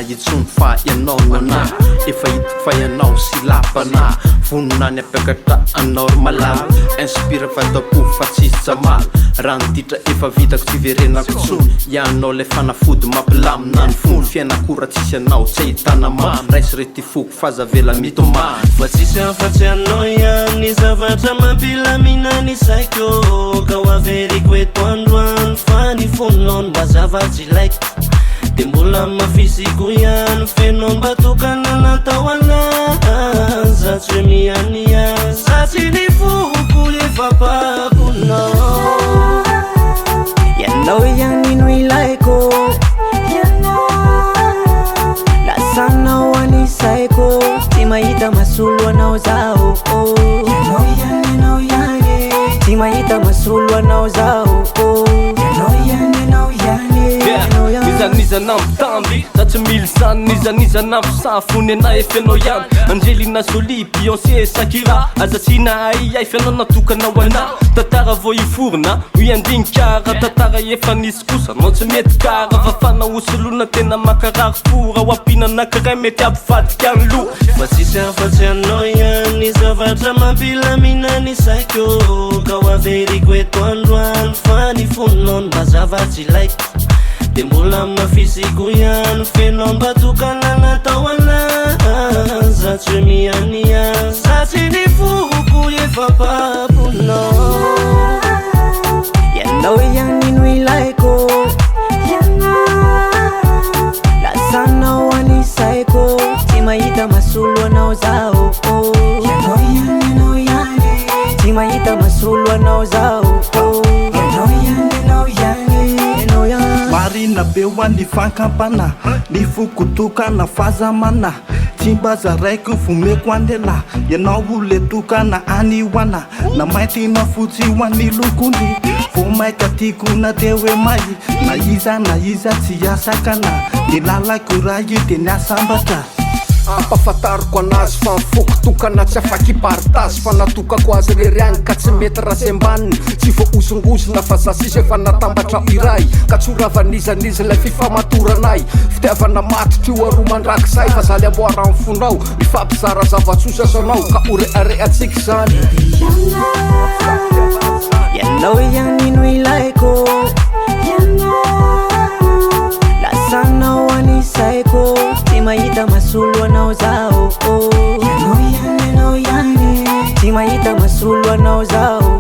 Itsony fa ianao nana efa hitako fa ianao sy lapana vononany apakatra anormala inspire fataoko fa tsisy tsamala raha nititra efa vitako tsy verenako tsony ianao le fanafody mampilamina ny fony fiainakora tsisy anao tsy ahitana mamy raisy rety foko fazavela mitomany fa tsisy afatsy anao ihany zavatra mampilamina ny saiko ka ho averiko eto androany fa ny fononao no mba zavatsy ilaiko de mbola mafisiko ihany fenao mba tokana natao anaza tsy hoe miania satsy ny foko efa paponao ianao ihany no ilaiko lasanao anisaiko tsy mahita masolo anao zaho tsy mahita masolo anao zaho nizanizana mitamby za tsy mily zany nizanizana misafony ana efianao ihany Angelina Jolie, Beyoncé, Shakira azatsina ai fianao natokanao ana tantara vo iforona hoy andinikara tantara efa nisy kosa nao tsy mety kara vafana hosolona tena makarary fora ho ampina anakiray mety ampivadika any lo fa tsisy afatsy anao ihany zavatra mampilamina ny saiko ka ho averiko eto androany fa ny fononao no mba zavatsy ilaiko de mbola mafisiko ihany fenao mba tokana natao anaza tsy hoe miania satsy ny foko efa paponao ianao ihany no ilaiko lasanao anisaiko tsy mahita masolo anao zaho tsy mahita masolo anao zaho marina be hoan'ny fankampana ny fokotokana fazamana tsy mba zaraiko vomeko andela ianao le tokana anyoana na maintina fotsy hoan'ny lokony vo maika tiako na de hoe may na iza tsy asakana ny lalako raha io de ny asambatra ampafatariko anazy fa mifokotokana tsy afaky partage fa natokako azy reriany ka tsy mety rasy ambaniny tsy voaosongosona fa zasisy efa natambatra iray ka tsoravanizanizy lay fifamatoranay fitiavana matotry io aroa mandrakizay fa zaly amboara amin'ny fonao mifampizara zavatsosa sanao ka oreareatsika zany ianao ihany no ilaiko lasanao anisaiko tsy mahita masolo anao zaho tsy mahita masolo anao zaho